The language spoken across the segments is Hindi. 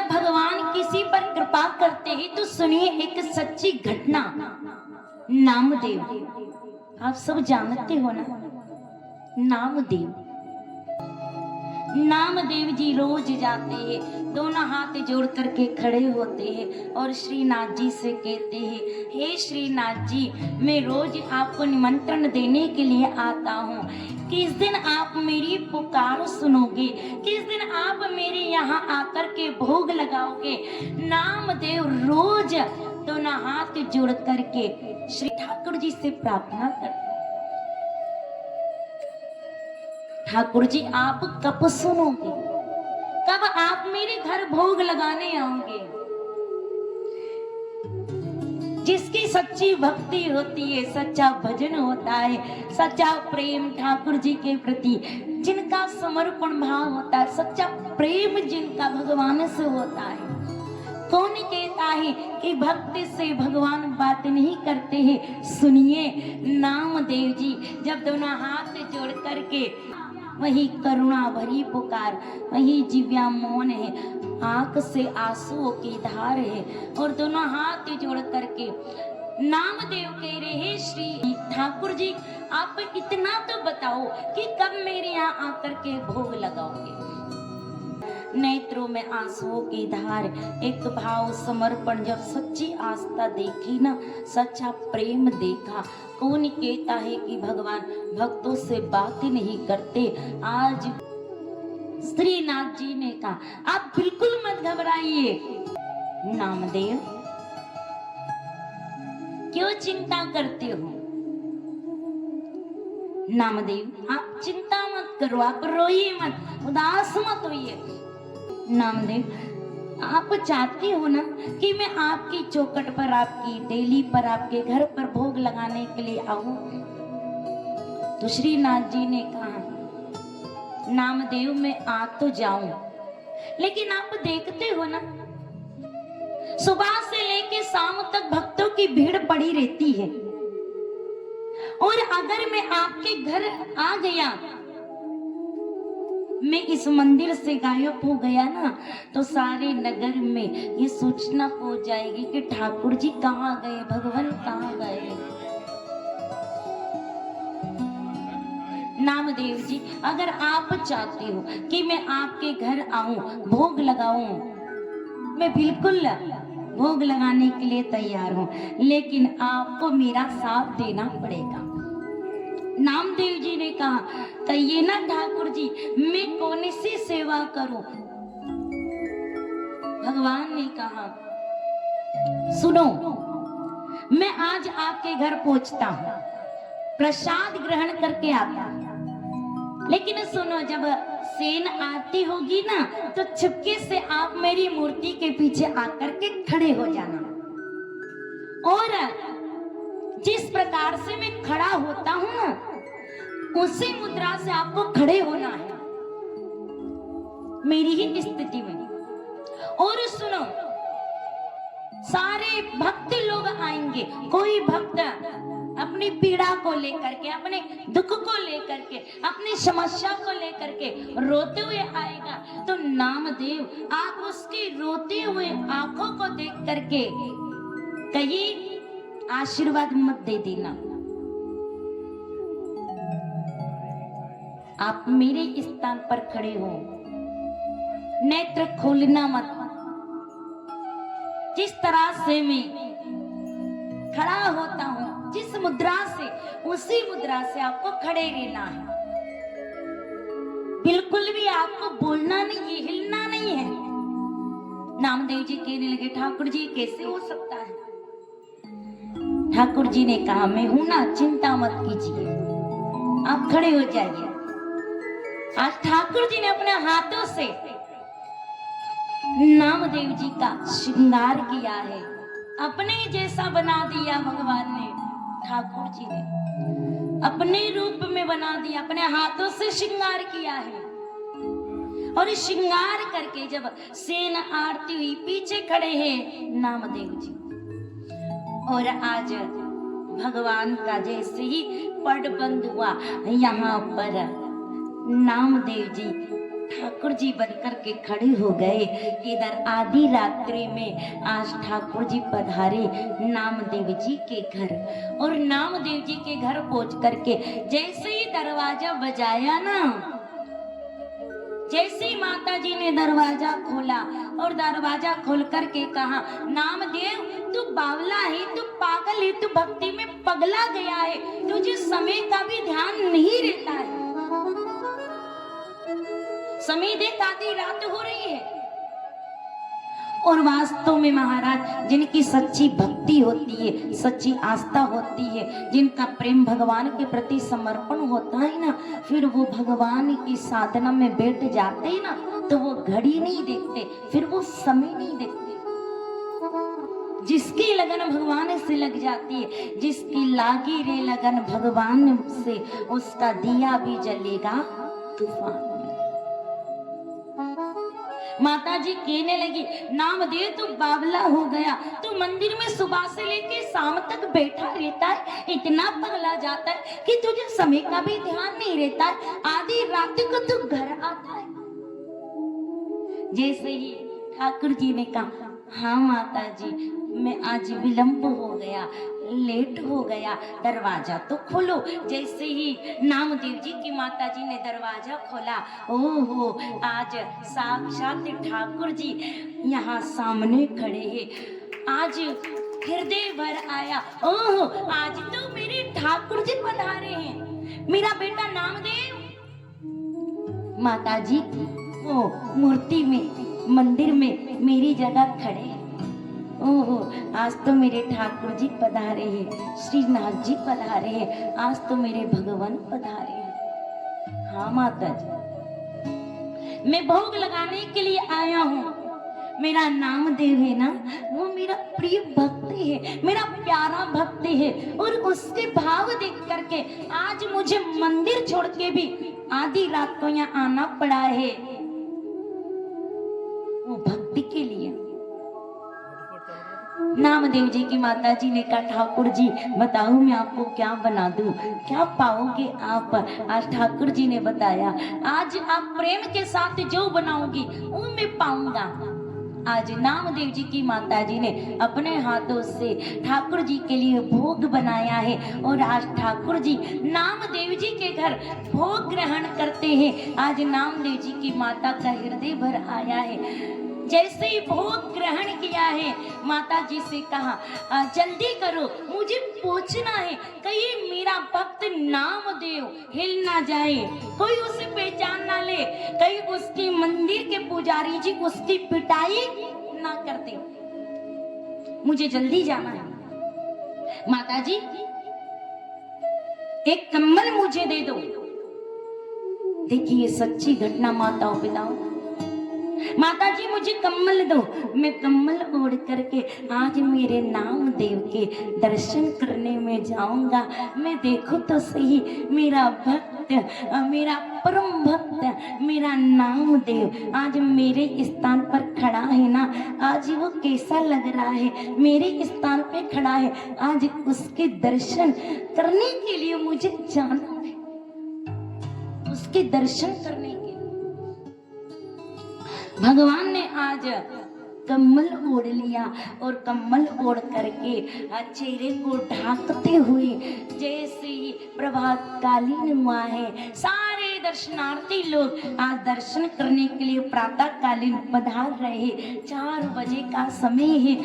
जब भगवान किसी पर कृपा करते हैं तो सुनिए एक सच्ची घटना। नामदेव, आप सब जानते हो ना, नामदेव जी रोज जाते हैं, दोनों हाथ जोड़ करके खड़े होते हैं और श्रीनाथ जी से कहते हैं, हे श्रीनाथ जी, मैं रोज आपको निमंत्रण देने के लिए आता हूँ। किस दिन आप मेरी पुकार सुनोगे, किस दिन आप मेरे यहाँ आकर के भोग लगाओगे। नामदेव रोज दोनों हाथ जोड़ करके श्री ठाकुर जी से प्रार्थना करते, ठाकुर जी आप कब सुनोगे, कब आप मेरे घर भोग लगाने आओगे। जिसकी सच्ची भक्ति होती है, सच्चा भजन होता है, सच्चा प्रेम ठाकुर जी के प्रति, जिनका समर्पण भाव होता है, सच्चा प्रेम जिनका भगवान से होता है। कौन कहता है कि भक्ति से भगवान बात नहीं करते हैं। सुनिए, नामदेव जी जब दोनों हाथ जोड़ करके, वही करुणा भरी पुकार, वही जिव्या मौन है, आंख से आंसुओं की धार है, और दोनों हाथ जोड़ करके नामदेव कह रहे हैं, श्री ठाकुर जी आप इतना तो बताओ कि कब मेरे यहाँ आकर के भोग लगाओगे। नेत्रों में आंसुओं की धार, एक भाव समर्पण, जब सच्ची आस्था देखी ना, सच्चा प्रेम देखा। कौन कहता है कि भगवान भक्तों से बात नहीं करते। आज श्रीनाथ जी ने कहा, आप बिल्कुल मत घबराइए नामदेव, क्यों चिंता करते हो। नामदेव आप चिंता मत करो, आप रोइए मत, उदास मत होइए। नामदेव आप चाहते हो ना कि मैं आपकी चौखट पर, आपकी डेली पर, आपके घर पर भोग लगाने के लिए आऊं। तो श्रीनाथ जी ने कहा, नामदेव मैं आ तो जाऊं, लेकिन आप देखते हो ना, सुबह से लेके शाम तक भक्तों की भीड़ पड़ी रहती है, और अगर मैं आपके घर आ गया, मैं इस मंदिर से गायब हो गया ना, तो सारे नगर में ये सूचना पहुंच जाएगी कि ठाकुर जी कहाँ गए, भगवान कहाँ गए। नामदेव जी अगर आप चाहते हो कि मैं आपके घर आऊं, भोग लगाऊं, मैं बिल्कुल भोग लगाने के लिए तैयार हूं, लेकिन आपको मेरा साथ देना पड़ेगा। नामदेव जी ने कहा, कहिए ना ठाकुर जी, मैं कौन सी सेवा करूं। भगवान ने कहा, सुनो, मैं आज आपके घर पहुंचता हूं, प्रसाद ग्रहण करके आता हूं, लेकिन सुनो, जब सेन आरती होगी ना, तो चुपके से आप मेरी मूर्ति के पीछे आकर के खड़े हो जाना, और जिस प्रकार से मैं खड़ा होता हूं ना, उसी मुद्रा से आपको खड़े होना है, मेरी ही स्थिति में। और सुनो, सारे भक्त लोग आएंगे, कोई भक्त अपनी पीड़ा को लेकर के, अपने दुख को लेकर के, अपनी समस्या को लेकर के रोते हुए आएगा, तो नामदेव आप उसकी रोते हुए आंखों को देख करके कहिए, आशीर्वाद मत दे देना, आप मेरे स्थान पर खड़े हो, नेत्र खोलना मत। जिस तरह से मैं खड़ा होता हूं, जिस मुद्रा से, उसी मुद्रा से आपको खड़े रहना है, बिल्कुल भी आपको बोलना नहीं है, हिलना नहीं है। नामदेव जी कहने लगे, ठाकुर जी कैसे हो सकता है। ठाकुर जी ने कहा, मैं हूं ना, चिंता मत कीजिए, आप खड़े हो जाइए। आज ठाकुर जी ने अपने हाथों से नामदेव जी का श्रृंगार किया है, अपने जैसा बना दिया भगवान ने, ठाकुर जी ने अपने रूप में बना दिया, अपने हाथों से श्रृंगार किया है। और श्रृंगार करके जब सेन आरती हुई, पीछे खड़े हैं नामदेव जी, और आज भगवान का जैसे ही पट बंद हुआ, यहाँ पर नामदेव जी ठाकुर जी बनकर के खड़े हो गए। इधर आधी रात्रि में आज ठाकुर जी पधारे नामदेव जी के घर, और नामदेव जी के घर पहुंच करके जैसे ही दरवाजा बजाया ना, जैसे ही माता जी ने दरवाजा खोला और दरवाजा खोल करके कहा, नामदेव तू बावला है, तू पागल है, तू भक्ति में पगला गया है, तुझे समय का भी ध्यान नहीं रहता है। समय देख आधी रात हो रही है। और वास्तव में महाराज, जिनकी सच्ची भक्ति होती है, सच्ची आस्था होती है, जिनका प्रेम भगवान के प्रति समर्पण होता है ना, फिर वो भगवान की साधना में बैठ जाते हैं ना, तो वो घड़ी नहीं देखते, फिर वो समय नहीं देखते। जिसकी लगन भगवान से लग जाती है, जिसकी लागी रे लगन भगवान से, उसका दिया भी जलेगा तूफान में। माता जी कहने लगी, नामदेव तू बावला हो गया, तू मंदिर में सुबह से लेके शाम तक बैठा रहता है, इतना पगला जाता है कि तुझे समय का भी ध्यान नहीं रहता है, आधी रात को तू घर आता है। जैसे ही ठाकुर जी ने कहा, हाँ माता जी, मैं आज विलंब हो गया, लेट हो गया, दरवाजा तो खोलो। जैसे ही नामदेव जी की माता जी ने दरवाजा खोला, ओहो, आज साक्षात ठाकुर जी यहाँ सामने खड़े हैं। आज हृदय भर आया, ओहो, आज तो मेरे ठाकुर जी पधारे हैं, मेरा बेटा नामदेव। माता जी वो मूर्ति में, मंदिर में मेरी जगह खड़े हैं। ओहो, आज तो मेरे ठाकुर जी पधारे हैं, श्रीनाथ जी पधारे हैं, आज तो मेरे भगवान पधारे हैं। हाँ माता जी, मैं भोग लगाने के लिए आया हूँ। मेरा नामदेव है ना, वो मेरा प्रिय भक्त है, मेरा प्यारा भक्त है, और उसके भाव देख करके आज मुझे मंदिर छोड़ के भी आधी रात को यहाँ आना पड़ा है, वो भक्ति के लिए। नामदेव जी की माता जी ने कहा, ठाकुर जी बताओ मैं आपको क्या बना दूं, क्या पाओगे आप? आज ठाकुर जी ने बताया, आज आप प्रेम के साथ जो बनाओगी वो मैं पाऊंगा। आज नामदेव जी की माता जी ने अपने हाथों से ठाकुर जी के लिए भोग बनाया है, और आज ठाकुर जी नामदेव जी के घर भोग ग्रहण करते हैं। आज नामदेव जी की माता का हृदय भर आया है। जैसे ही भोग ग्रहण किया है, माता जी से कहा, जल्दी करो, मुझे पूछना है, कहीं मेरा भक्त नामदेव हिल ना जाए, कोई उसे पहचान ना ले, कहीं उसकी मंदिर के पुजारी जी उसकी पिटाई ना कर दे, मुझे जल्दी जाना है। माता जी एक कम्बल मुझे दे दो। देखिए सच्ची घटना माताओं पिताओं, माता जी मुझे कम्बल दो, मैं कम्बल ओढ़ करके आज मेरे नामदेव के दर्शन करने में जाऊंगा। मैं देखो तो सही, मेरा भक्त, मेरा परम भक्त, मेरा नामदेव आज मेरे स्थान पर खड़ा है ना, आज वो कैसा लग रहा है, मेरे स्थान पे खड़ा है, आज उसके दर्शन करने के लिए मुझे जाना है, उसके दर्शन करने के। भगवान ने आज कम्बल ओढ़ लिया, और कम्बल ओढ़ करके चेहरे को ढांकते हुए जैसे ही प्रभात कालीन हुआ है, सारे दर्शनार्थी लोग आज दर्शन करने के लिए प्रातः कालीन पधार रहे। 4 बजे का समय है,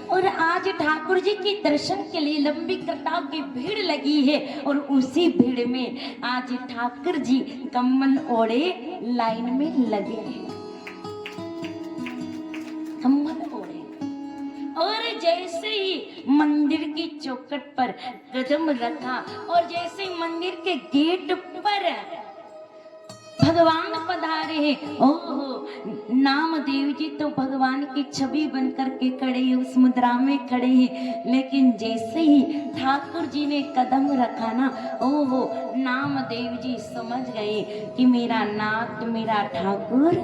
और आज ठाकुर जी के दर्शन के लिए लंबी कतार की भीड़ लगी है, और उसी भीड़ में आज ठाकुर जी कम्बल ओढ़े लाइन में लगे हैं, कम्बल ओढ़े। और जैसे ही मंदिर की चौखट पर कदम रखा, और जैसे ही मंदिर के गेट पर भगवान पधारे हैं, ओहो, नामदेव जी तो भगवान की छवि बन करके खड़े हैं, उस मुद्रा में खड़े हैं, लेकिन जैसे ही ठाकुर जी ने कदम रखा ना, ओहो, नामदेव जी समझ गए कि मेरा नाथ, मेरा ठाकुर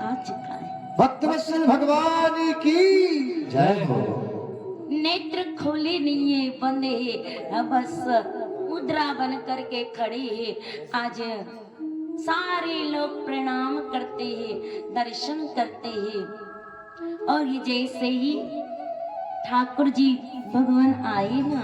आ चुका है। भक्तवत्सल भगवान की जय हो। नेत्र खोले नहीं है, बंद है, बस मुद्रा बन करके खड़े है। आज सारे लोग प्रणाम करते करते हैं, दर्शन करते हैं। और ये जैसे ही ठाकुर जी भगवान आए ना,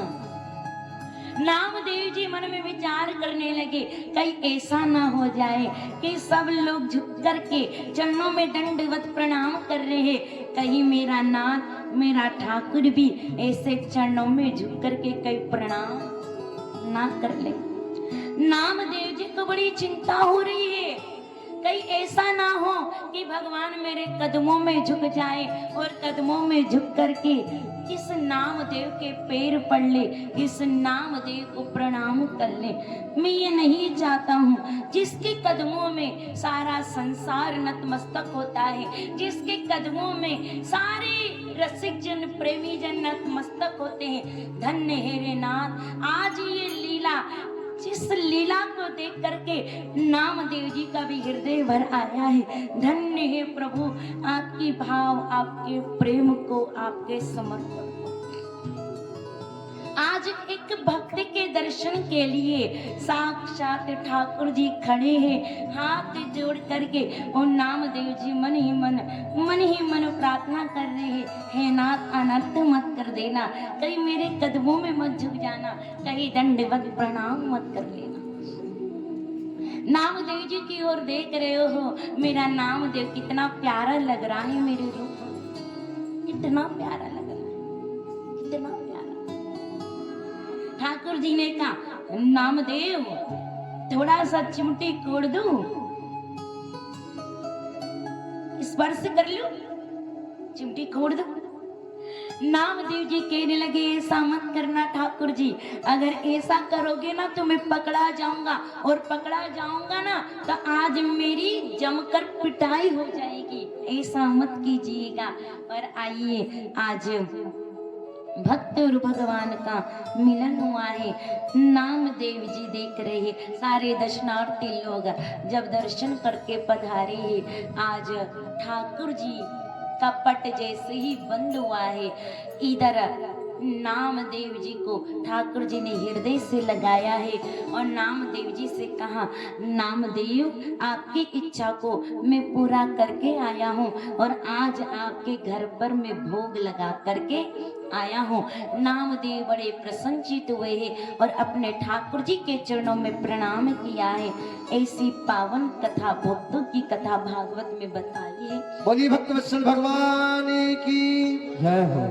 नामदेव जी मन में विचार करने लगे, कहीं ऐसा ना हो जाए कि सब लोग झुक करके चरणों में दंडवत प्रणाम कर रहे हैं, कहीं मेरा नाथ मेरा ठाकुर भी ऐसे चरणों में झुक करके कहीं प्रणाम ना कर ले। नामदेव जी को बड़ी चिंता हो रही है, कहीं ऐसा ना हो कि भगवान मेरे कदमों में झुक जाए और कदमों में झुक करके इस नामदेव के पैर पड़ ले, इस नामदेव को प्रणाम कर ले। मैं ये नहीं चाहता हूँ जिसके कदमों में सारा संसार नतमस्तक होता है, जिसके कदमों में सारे रसिक जन प्रेमी जन नतमस्तक होते हैं, धन्य है रे नाथ। आज ये लीला, जिस लीला को देख करके नामदेव जी का भी हृदय भर आया है, धन्य है प्रभु आपकी भाव, आपके प्रेम को, आपके समर्पण को। आज एक भक्त के दर्शन के लिए साक्षात ठाकुर जी खड़े हैं, हाथ जोड़ करके, और नामदेव जी मन ही मन प्रार्थना कर रहे हैं, हे नाथ अनर्थ मत कर देना, कहीं मेरे कदमों में मत झुक जाना, कहीं दंडवत प्रणाम मत कर लेना। नामदेव जी की ओर देख रहे हो, मेरा नामदेव कितना प्यारा लग रहा है, मेरे रूप कितना प्यारा लग रहा है, कितना प्यारा। ठाकुर जी ने कहा, नामदेव थोड़ा सा चिमटी कोड़ दूं, स्पर्श कर लूं, चिमटी खोड़ दो। नामदेव जी कहने लगे, ऐसा मत करना ठाकुर जी, अगर ऐसा करोगे ना तो मैं पकड़ा जाऊंगा, और पकड़ा जाऊंगा ना तो आज मेरी जमकर पिटाई हो जाएगी, ऐसा मत कीजिएगा। और आइए, आज भक्त और भगवान का मिलन हुआ है। नामदेव जी देख रहे हैं, सारे दर्शनार्थी लोग जब दर्शन करके पधारे हैं, आज ठाकुर जी का पट जैसे ही बंद हुआ है, इधर नामदेव जी को ठाकुर जी ने हृदय से लगाया है और नामदेव जी से कहा, नामदेव आपकी इच्छा को मैं पूरा करके आया हूँ और आज आपके घर पर मैं भोग लगा करके आया हूँ। नामदेव बड़े प्रसन्नचित हुए हैं और अपने ठाकुर जी के चरणों में प्रणाम किया है। ऐसी पावन कथा, भक्तों की कथा भागवत में बताई है। बोलिए भक्तवत्सल भगवान की जय हो।